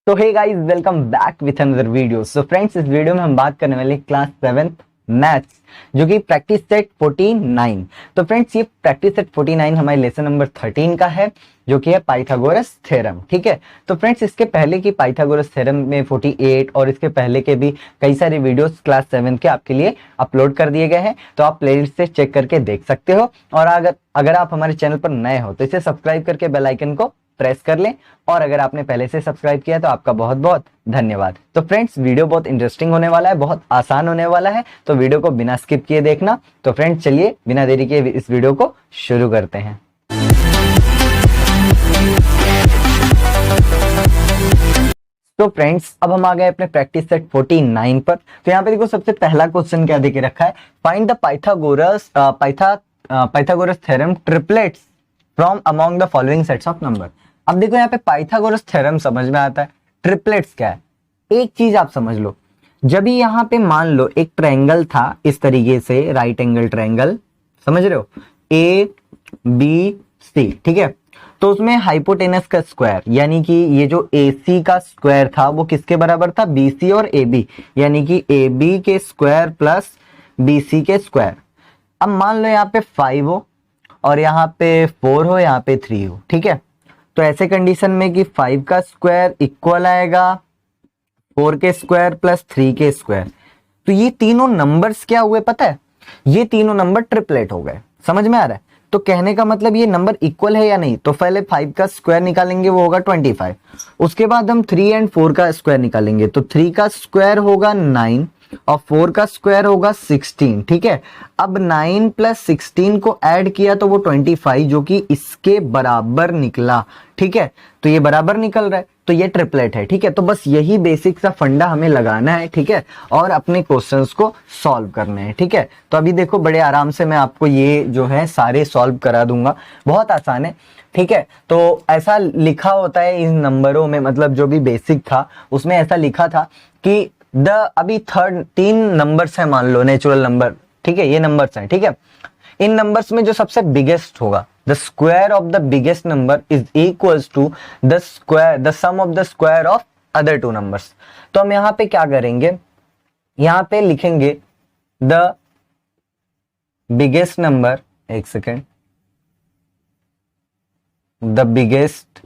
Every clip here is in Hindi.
तो hey guys, welcome back with another video. So friends, इस वीडियो में हम बात करने वाले क्लास 7th मैथ्स, जो कि प्रैक्टिस सेट 49। तो फ्रेंड्स, ये प्रैक्टिस सेट 49 हमारे लेसन नंबर 13 का है, जो कि है पाइथागोरस थ्योरम। ठीक है, तो फ्रेंड्स, इसके पहले की पाइथागोरस थ्योरम में 48 और इसके पहले के भी कई सारे वीडियोस क्लास 7 के आपके लिए अपलोड कर दिए गए हैं, तो आप प्लेलिस्ट से चेक करके देख सकते हो। और अगर आप हमारे चैनल पर नए हो तो इसे सब्सक्राइब करके बेल आइकन को प्रेस कर लें, और अगर आपने पहले से सब्सक्राइब किया तो आपका बहुत बहुत धन्यवाद। तो फ्रेंड्स, वीडियो बहुत इंटरेस्टिंग होने वाला है, बहुत आसान होने वाला है, तो वीडियो को बिना स्किप किए देखना। तो फ्रेंड्स, चलिए बिना देरी के इस वीडियो को शुरू करते हैं। तो फ्रेंड्स, अब हम आ गए अपने प्रैक्टिस सेट 49 पर। तो यहाँ पे देखो, सबसे पहला क्वेश्चन क्या देके रखा है, find the Pythagoras theorem triplets from among the following sets of number. अब देखो, यहाँ पे पाइथागोरस थ्योरम समझ में आता है, ट्रिपलेट्स क्या है। एक चीज आप समझ लो, जब भी यहाँ पे मान लो एक ट्रायंगल था इस तरीके से, राइट एंगल ट्रायंगल, समझ रहे हो, ए बी सी, ठीक है। तो उसमें हाइपोटेनस का स्क्वायर, यानी कि ये जो AC का स्क्वायर था वो किसके बराबर था, BC और AB, यानी कि AB के स्क्वायर प्लस BC के स्क्वायर। अब मान लो यहाँ पे 5 हो और यहाँ पे 4 हो, यहाँ पे 3 हो, ठीक है। तो ऐसे कंडीशन में कि 5 का स्क्वायर इक्वल आएगा 4 के स्क्वायर प्लस 3 के स्क्वायर। तो ये तीनों नंबर्स क्या हुए पता है, ये तीनों नंबर ट्रिपलेट हो गए। समझ में आ रहा है? तो कहने का मतलब ये नंबर इक्वल है या नहीं। तो पहले 5 का स्क्वायर निकालेंगे, वो होगा 25। उसके बाद हम 3 एंड 4 का स्क्वायर निकालेंगे, तो 3 का स्क्वायर होगा 9 और 4 का स्क्वायर होगा 16, ठीक है। अब 9 प्लस 16 को ऐड किया तो वो 25, जो कि इसके बराबर निकला, ठीक है। तो ये बराबर निकल रहा है, तो ये ट्रिपलेट है, ठीक है। तो बस यही बेसिक सा फंडा हमें लगाना है, ठीक है, और अपने क्वेश्चंस को सॉल्व करने हैं, ठीक है। तो अभी देखो, बड़े आराम से मैं आपको ये जो है सारे सॉल्व करा दूंगा, बहुत आसान है, ठीक है। तो ऐसा लिखा होता है इन नंबरों में, मतलब जो भी बेसिक था उसमें ऐसा लिखा था कि अभी तीन नंबर्स है, मान लो नेचुरल नंबर, ठीक है, ये नंबर्स हैं, ठीक है। इन नंबर्स में जो सबसे बिगेस्ट होगा, the square of the biggest number is equals to the sum of the square of other two numbers. तो हम यहां पे क्या करेंगे, यहां पे लिखेंगे द बिगेस्ट नंबर, एक second, the biggest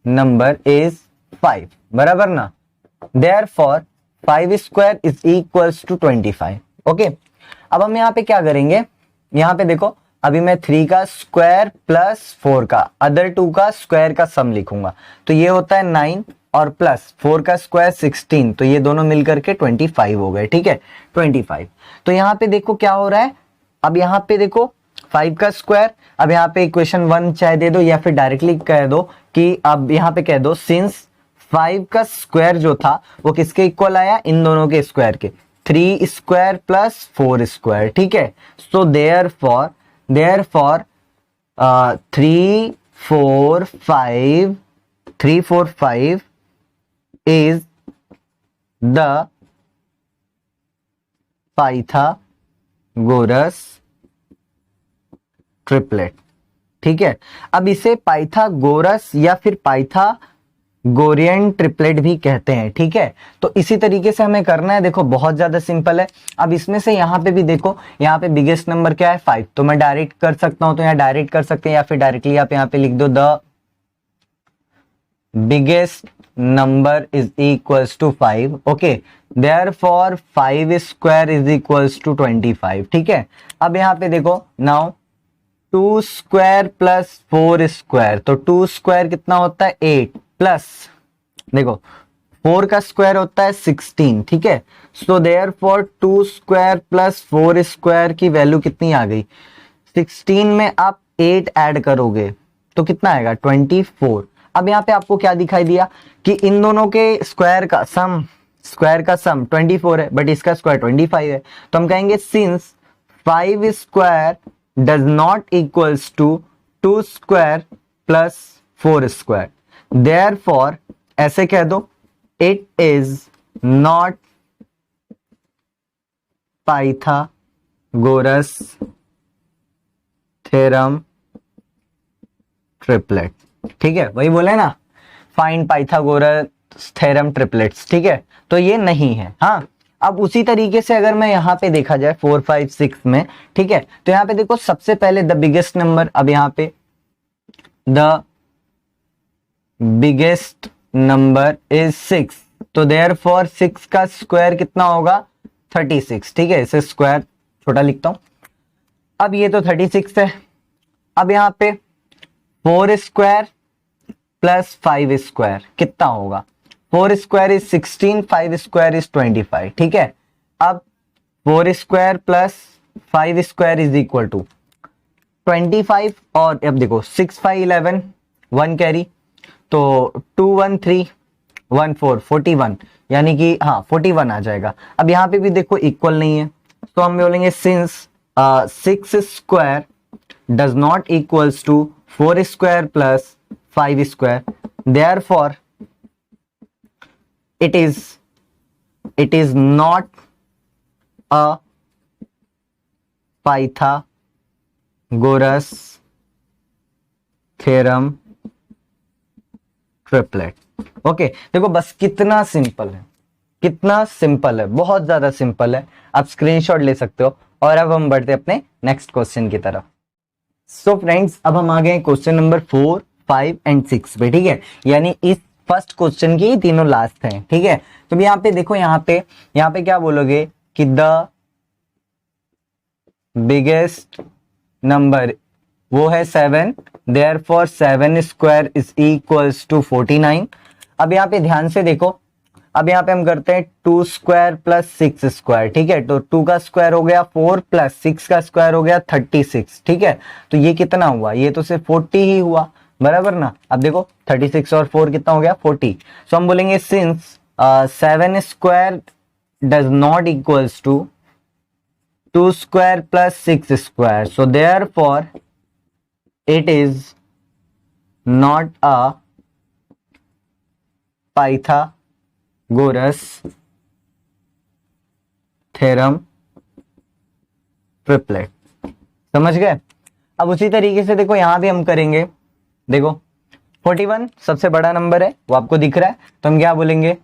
number is 5, बराबर ना। Therefore 5 square is equals to 25, okay. अब हम यहाँ पे क्या करेंगे, यहाँ पे देखो, अभी मैं 3 का स्क्वायर प्लस 4 का अदर 2 का स्क्वायर का सम लिखूंगा, तो ये होता है 9 और प्लस 4 का स्क्वायर 16, तो ये दोनों मिलकर के 25 हो गए, ठीक है, 25। तो यहाँ पे देखो क्या हो रहा है, अब यहाँ पे देखो 5 का स्क्वायर, अब यहाँ पे इक्वेशन 1 चाहे दे दो या फिर डायरेक्टली कह दो कि अब यहाँ पे कह दो सिंस 5 का स्क्वायर जो था वो किसके इक्वल आया, इन दोनों के स्क्वायर के, 3 स्क्वायर प्लस 4 स्क्वायर, ठीक है। So therefore 3 4 5 is the Pythagoras triplet, ठीक है। अब इसे पाइथागोरस या फिर पाइथागोरियन ट्रिपलेट भी कहते हैं, ठीक है। तो इसी तरीके से हमें करना है, देखो बहुत ज्यादा सिंपल है। अब इसमें से यहाँ पे भी देखो, यहाँ पे बिगेस्ट नंबर क्या है 5, तो मैं डायरेक्ट कर सकता हूं, तो यहाँ डायरेक्ट कर सकते हैं, या फिर डायरेक्टली आप यहाँ पे लिख दो the biggest number is equals to 5, okay. Therefore 5 square is equals to 25, ठीक है। अब यहाँ पे देखो, नाउ 2 स्क्वायर प्लस 4 स्क्वायर, तो 2 स्क्वायर कितना होता है 8, प्लस देखो 4 का स्क्वायर होता है 16, ठीक है। So therefore 2 square plus 4 square की वैल्यू कितनी आ गई, 16 में आप 8 ऐड करोगे तो कितना आएगा 24। अब यहाँ पे आपको क्या दिखाई दिया कि इन दोनों के स्क्वायर का सम 24 है, बट इसका स्क्वायर 25 है। तो हम कहेंगे since 5 square does not equals to 2 square plus 4 square, therefore ऐसे कह दो it is not Pythagoras theorem triplet, ठीक है। वही बोले ना, फाइंड पाइथागोरस थ्योरम ट्रिपलेट्स, ठीक है, तो ये नहीं है। हाँ, अब उसी तरीके से अगर मैं यहाँ पे देखा जाए 4 5 6 में, ठीक है, तो यहाँ पे देखो सबसे पहले द बिगेस्ट नंबर, अब यहाँ पे द बिगेस्ट नंबर इज 6, तो देयरफॉर 6 का स्क्वायर कितना होगा 36, ठीक है, इसे स्क्वायर छोटा लिखता हूं। अब ये तो 36 है। अब यहाँ पे 4 स्क्वायर प्लस 5 स्क्वायर कितना होगा, 4 स्क्वायर इज 16, 5 स्क्वायर इज 25, ठीक है। अब 4 square plus 5 square is equal to 25, और अब देखो 6 5 11, 1 कैरी, तो 2 1 3 1 4 41, यानी कि हाँ 41 आ जाएगा। अब यहाँ पे भी देखो इक्वल नहीं है, तो हम बोलेंगे since 6 square does not equals to 4 square plus 5 square, therefore it is not a Pythagoras theorem triplet. Okay, देखो बस कितना सिंपल है, कितना सिंपल है, बहुत ज्यादा सिंपल है, आप स्क्रीनशॉट ले सकते हो। और अब हम बढ़ते अपने नेक्स्ट क्वेश्चन की तरफ। सो फ्रेंड्स, अब हम आ गए क्वेश्चन नंबर 4 5 एंड 6 पे, ठीक है, यानी इस फर्स्ट क्वेश्चन की तीनों लास्ट हैं, ठीक है। तो यहाँ पे देखो, यहाँ पे क्या बोलोगे कि द बिगेस्ट नंबर वो है 7, therefore 7 square is equals to 49। अब यहाँ पे ध्यान से देखो, अब यहाँ पे हम करते हैं 2 स्क्वायर प्लस 6 स्क्वायर, ठीक है, तो 2 का स्क्वायर हो गया 4 प्लस 6 का स्क्वायर हो गया 36, ठीक है, तो ये कितना हुआ, ये तो सिर्फ 40 ही हुआ, बराबर ना। अब देखो 36 और 4 कितना हो गया 40, सो हम बोलेंगे since 7 square does not equals to 2 square plus 6 square, so therefore it is not a Pythagoras theorem triplet. समझ गए। अब उसी तरीके से देखो यहां भी हम करेंगे, देखो 41 सबसे बड़ा नंबर है, वो आपको दिख रहा है, तो हम क्या बोलेंगे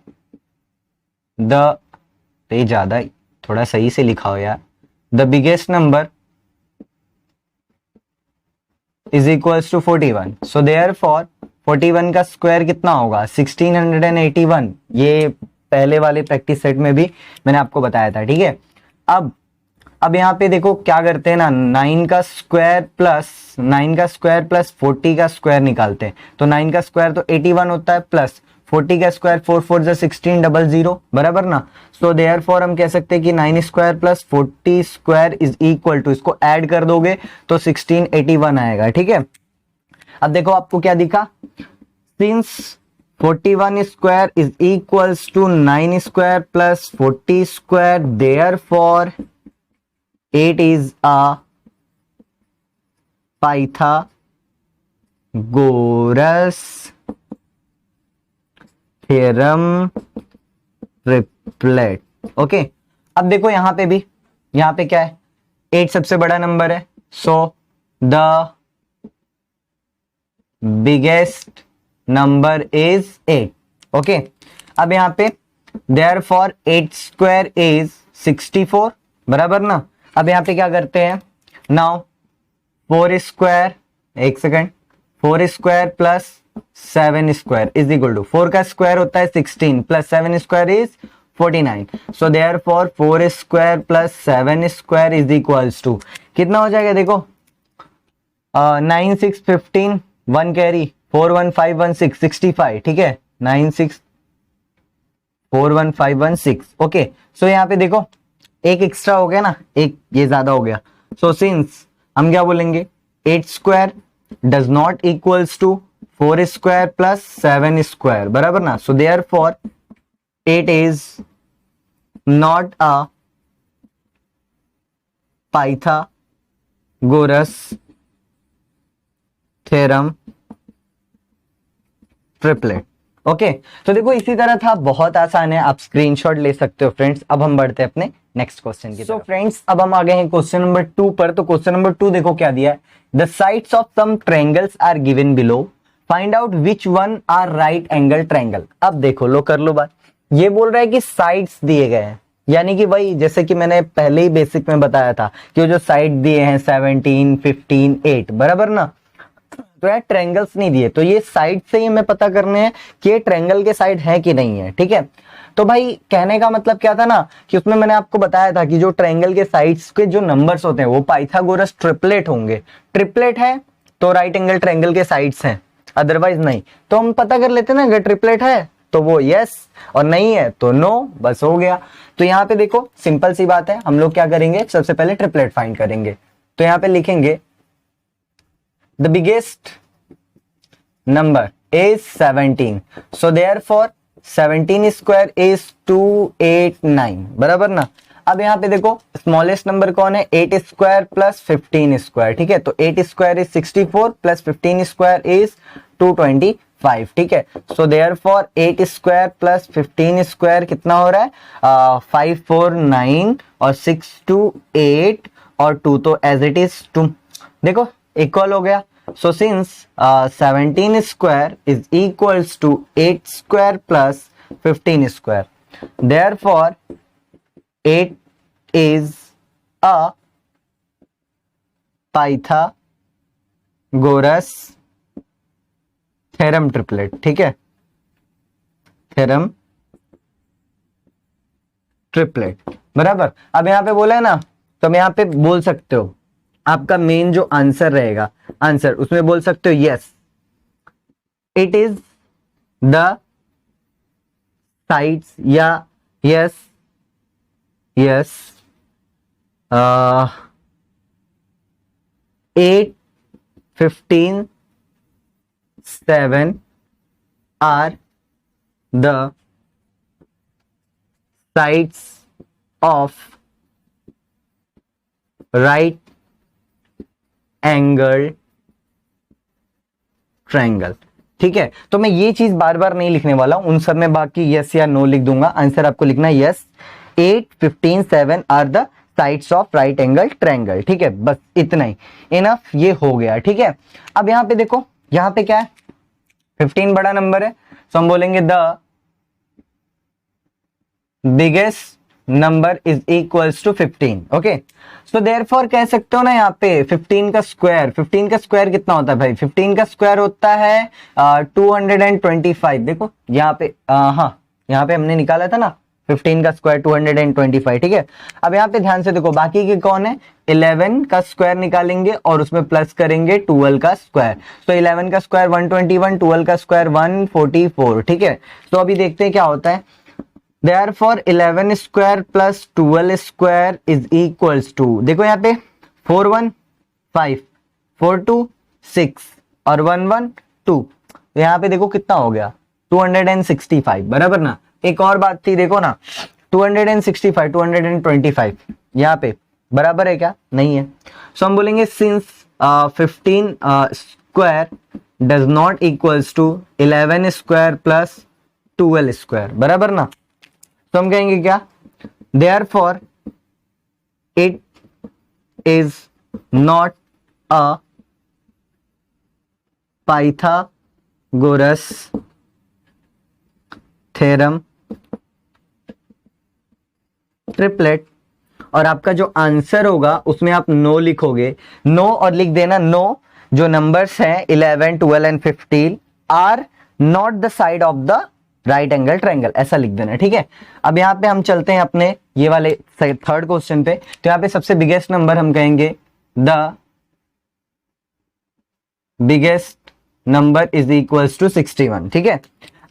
तो ज्यादा थोड़ा सही से लिखा हो यार, the biggest number is equals to 41, so therefore 41 का स्क्वायर कितना होगा 1681, ये पहले वाले प्रैक्टिस सेट में भी मैंने आपको बताया था, ठीक है। अब यहाँ पे देखो क्या करते हैं ना, 9 का स्क्वायर प्लस 40 का स्क्वायर निकालते हैं, तो 9 का स्क्वायर तो 81 होता है, प्लस 40 का स्क्वायर 4 4 जा 1600, बराबर ना। सो देयरफॉर हम कह सकते हैं कि 9 square plus 40 square is equal to, इसको ऐड कर दोगे तो 1681 आएगा, ठीक है। अब देखो आपको क्या दिखा, since 41 square is equals to 9 square plus 40 square, therefore it is a Pythagoras theorem triplet। Okay, अब देखो यहां पे भी, यहां पे क्या है 8 सबसे बड़ा नंबर है, so the biggest number is 8। Okay, अब यहां पे देयरफॉर 8 स्क्वायर इज 64, बराबर ना। अब यहां पे क्या करते हैं, नाउ 4 स्क्वायर, एक second, 4 square plus 7 square is equal to, 4 का स्क्वायर होता है 16 plus 7 square is 49, so therefore 4 square plus 7 square is equals to कितना हो जाएगा, देखो 9 6 15, 1 कैरी, 4 1 5 1 6 65, ठीक है, 9 6 4 1 5 1 6। ओके, सो यहाँ पे देखो एक एक्स्ट्रा हो गया ना, एक ये ज्यादा हो गया, सो सिंस हम क्या बोलेंगे 8 square does not equals to 4 square plus 7 square, बराबर ना। So therefore it is not a Pythagoras theorem triplet. Okay, तो देखो इसी तरह था, बहुत आसान है, आप स्क्रीनशॉट ले सकते हो फ्रेंड्स। अब हम बढ़ते हैं अपने नेक्स्ट क्वेश्चन की तरफ। फ्रेंड्स, अब हम आ गए हैं क्वेश्चन नंबर 2 पर। तो क्वेश्चन नंबर 2 देखो क्या दिया है, the sides of some triangles are given below, find out which one are right angle triangle. अब देखो लो, कर लो बात। ये बोल रहा है कि साइड्स दिए गए हैं, यानी कि वही जैसे कि मैंने पहले ही बेसिक में बताया था कि वो जो साइड दिए हैं 17, 15, 8, बराबर ना। तो यार ट्रायंगल्स नहीं दिए, तो ये साइड से ही हमें पता करने हैं कि ये ट्रायंगल के साइड है कि नहीं है, ठीक है। तो भाई कहने का मतलब क्या था ना कि उसमें मैंने आपको बताया था कि जो ट्रायंगल के साइड्स के जो नंबर्स होते हैं वो पाइथागोरस ट्रिपलेट होंगे। ट्रिपलेट है तो राइट एंगल ट्रायंगल के साइड्स हैं, अदरवाइज नहीं। तो हम पता कर लेते ना, अगर ट्रिपलेट है तो वो यस और नहीं है तो नो, बस हो गया। तो यहाँ पे देखो सिंपल सी बात है, हम लोग क्या करेंगे, सबसे पहले ट्रिपलेट फाइंड करेंगे। तो यहाँ पे लिखेंगे the biggest number is 17, so therefore 17 square is 289, बराबर ना। अब यहाँ पे देखो स्मॉलेस्ट नंबर कौन है, 8 स्क्वायर प्लस 15 स्क्वायर, ठीक है। तो 8 square is 64 plus 15 square is 225, ठीक है। So therefore 8 square plus 15 square कितना हो रहा है, 549 और 6 2 8 और 2 तो एज इट इज 2, देखो इक्वल हो गया। So since 17 square is equals to 8 square plus 15 square, therefore 8 is a Pythagoras theorem triplet, ठीक है, theorem triplet, बराबर। अब यहाँ पे बोला है ना, तो हम यहाँ पे बोल सकते हो आपका मेन जो आंसर रहेगा, आंसर उसमें बोल सकते हो yes it is the sides, या yes yes 8 15 7 are the sides of right angle triangle, ठीक है। तो मैं ये चीज बार बार नहीं लिखने वाला हूं, उन सब में बाकी यस या नो लिख दूंगा। आंसर आपको लिखना है yes 8 15 7 are the sides of right angle triangle, ठीक है। बस इतना ही इनफ, ये हो गया, ठीक है। अब यहां पे देखो, यहां पे क्या है, 15 बड़ा नंबर है, तो हम बोलेंगे the biggest number is equals to 15, okay. So therefore कह सकते हो ना यहाँ पे 15 का स्क्वायर, 15 का स्क्वायर कितना होता है भाई, 15 का स्क्वायर होता है 225, देखो यहाँ पे हाँ यहाँ पे हमने निकाला था ना 15 का स्क्वायर 225, ठीक है। अब यहाँ पे ध्यान से देखो बाकी के कौन है, 11 का स्क्वायर निकालेंगे और उसमें प्लस करेंगे 12 का स्क्वायर। तो 11 का स्क्वायर 121, 12 का स्क्वायर 144, ठीक है। तो अभी देखते हैं क्या होता है। Therefore 11 square plus 12 square is equals to, देखो यहाँ पे 4 1 5 4 2 6 और 1 1 2, यहाँ पे देखो कितना हो गया 265, बराबर ना। एक और बात थी, देखो ना 265 225 यहाँ पे बराबर है क्या, नहीं है। सो हम बोलेंगे since 15 square does not equals to 11 square plus 12 square, बराबर ना। तो हम कहेंगे क्या, therefore it is not a Pythagoras theorem triplet. और आपका जो आंसर होगा उसमें आप नो लिखोगे, नो और लिख देना नो, जो नंबर्स हैं 11 12 and 15 are not the side of the right angle triangle, ऐसा लिख देना, ठीक है। अब यहाँ पे हम चलते हैं अपने ये वाले थर्ड क्वेश्चन पे। तो यहाँ पे सबसे बिगेस्ट नंबर हम कहेंगे the biggest number is equals to 61, ठीक है।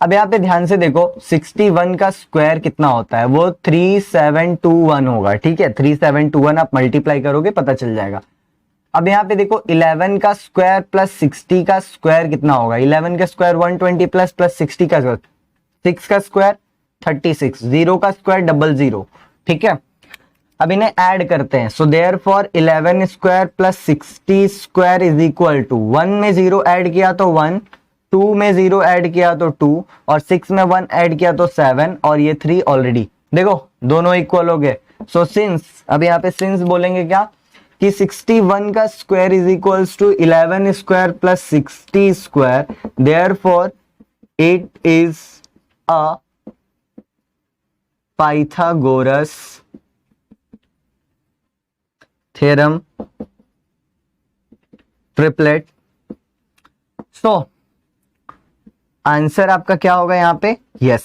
अब यहाँ पे ध्यान से देखो 61 का स्क्वायर कितना होता है, वो 3721 होगा, ठीक है। 3721 आप मल्टीप्लाई करोगे पता चल जाएगा। अब यहाँ पे देखो 11 का स्क्वायर प्लस 60 का स्क्वायर कितना होगा, 11 का स्क्वायर 120 प्लस 60 का स्क्वायर 6 का स्क्वायर 36, 0 का स्क्वायर 00, ठीक है। अब इन्हें ऐड करते हैं। So therefore 11 square plus 60 square is equal to 1 में 0 ऐड किया तो 1, 2 में 0 ऐड किया तो 2 और 6 में 1 ऐड किया तो 7 और ये 3 ऑलरेडी, देखो दोनों इक्वल हो गए। सो सिंस, अब यहाँ पे सिंस बोलेंगे क्या, कि 61 का square is equals to 11 square plus 60 square, therefore it is a Pythagoras theorem triplet. So answer आपका क्या होगा यहाँ पे? यस।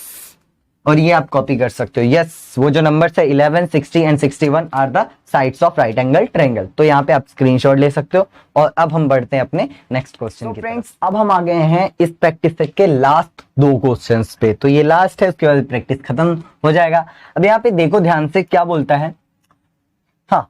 और ये आप कॉपी कर सकते हो। यस, वो जो नंबर्स है 11, 60 and 61 are the sides of right angle triangle. तो यहाँ पे आप स्क्रीनशॉट ले सकते हो। और अब हम बढ़ते हैं अपने नेक्स्ट क्वेश्चन की फ्रेंड्स, अब हम आ गए हैं इस प्रैक्टिस सेट के लास्ट 2 क्वेश्चंस पे। तो ये लास्ट है, उसके बाद प्रैक्टिस खत्म हो जाएगा। अब यहाँ पे देखो ध्यान से क्या बोलता है। हाँ,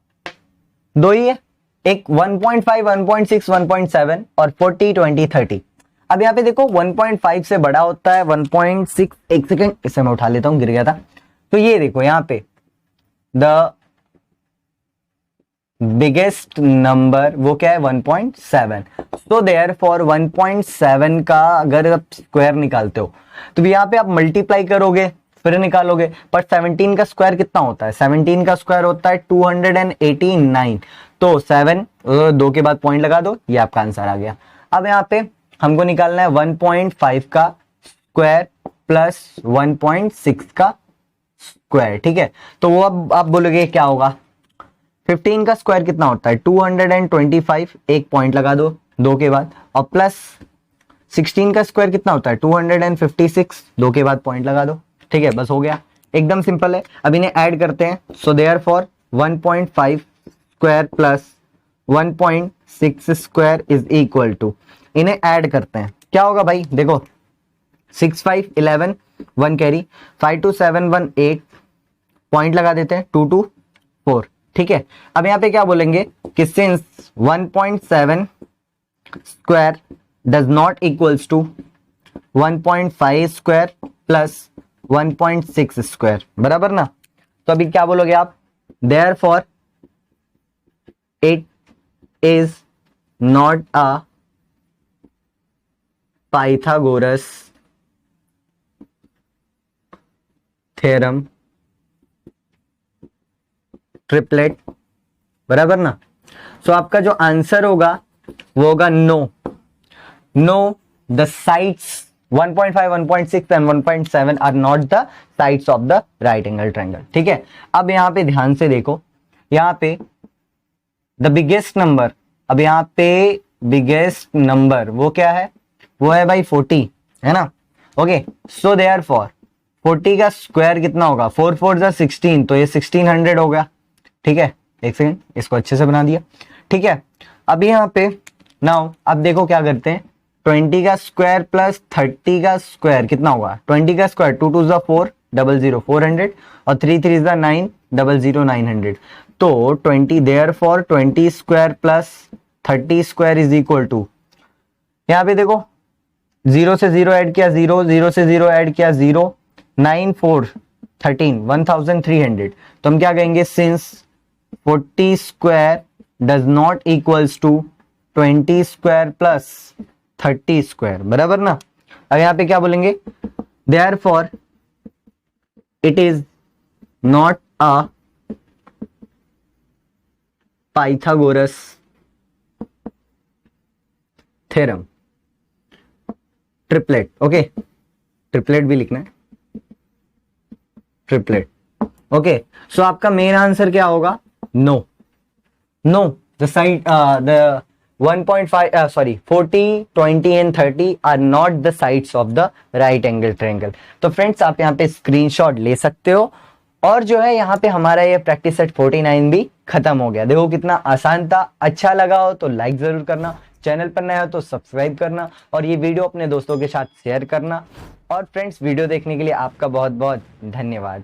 2 ही है, एक 1.5, 1.6, 1.7 और 40, 20, 30। अब यहाँ पे देखो 1.5 से बड़ा होता है 1.6, एक सेकेंड इसे मैं उठा लेता हूं, गिर गया था। तो ये देखो यहाँ पे द बिगेस्ट नंबर वो क्या है? 1.7। सो देयरफॉर 1.7 का अगर आप स्क्वायर निकालते हो तो यहाँ पे आप मल्टीप्लाई करोगे फिर निकालोगे। पर 17 का स्क्वायर कितना होता है? 17 का स्क्वायर होता है 289। तो 7, 2 के बाद पॉइंट लगा दो, ये आपका आंसर आ गया। अब यहाँ पे हमको निकालना है 1.5 का स्क्वायर प्लस 1.6 का स्क्वायर, ठीक है। तो वो अब आप बोलोगे क्या होगा? 15 का स्क्वायर कितना होता है? 225, एक पॉइंट लगा दो 2 के बाद, और प्लस 16 का स्क्वायर कितना होता है? 256, 2 के बाद पॉइंट लगा दो, ठीक है। बस हो गया, एकदम सिंपल है। अब इन्हें ऐड करते हैं। So therefore 1.5 square plus 1.6 square is equal to, इन्हें ऐड करते हैं, क्या होगा भाई? देखो 6, 5, 11, 1 कैरी, 5, 2, 7, 1, 8, पॉइंट लगा देते हैं 2, 2, 4, ठीक है। अब यहाँ पे क्या बोलेंगे कि since 1.7 square does not equals to 1.5 square plus 1.6 square, बराबर ना। तो अभी क्या बोलोगे आप? Therefore it is not a Pythagoras theorem triplet, बराबर ना। सो आपका जो आंसर होगा वो होगा no. No, the sides 1.5, 1.6 and 1.7 are not the sides of the right angle triangle, ठीक है। अब यहां पे ध्यान से देखो, यहां पे द बिगेस्ट नंबर, अब यहां पे बिगेस्ट नंबर वो क्या है? वो है भाई 40, है ना। ओके, सो देयरफॉर 40 का स्क्वायर कितना होगा? 4, 4 जा 16, तो ये 1600 हो गया, ठीक है। एक सेकंड, इसको अच्छे से बना दिया, ठीक है। अब यहाँ पे नाउ अब देखो क्या करते हैं। 20 का स्क्वायर प्लस 30 का स्क्वायर कितना होगा? 20 का स्क्वायर 2 2 जा 4, 00, 400, और 3 3 जा 9, 00, 900। तो 20 therefore 20 square plus 30 square is equal to, यहाँ पे देखो 0 से 0 ऐड किया 0, 0 से 0 ऐड किया 0, 9 4 13, 1300। तो हम क्या कहेंगे? Since 40 square does not equals to 20 square plus 30 square, बराबर ना। अब यहां पे क्या बोलेंगे? Therefore it is not a Pythagoras theorem triplet. Okay, triplet भी लिखना है, ट्रिपलेट। ओके, सो आपका मेन आंसर क्या होगा? No. No, the side the 1.5 sorry 40, 20 and 30 are not the sides of the right angle triangle. तो फ्रेंड्स आप यहाँ पे स्क्रीनशॉट ले सकते हो। और जो है यहाँ पे हमारा ये प्रैक्टिस सेट 49 भी खत्म हो गया। देखो कितना आसान था। अच्छा लगा हो तो लाइक जरूर करना, चैनल पर नया हो तो सब्सक्राइब करना, और ये वीडियो अपने दोस्तों के साथ शेयर करना। और फ्रेंड्स वीडियो देखने के लिए आपका बहुत बहुत धन्यवाद।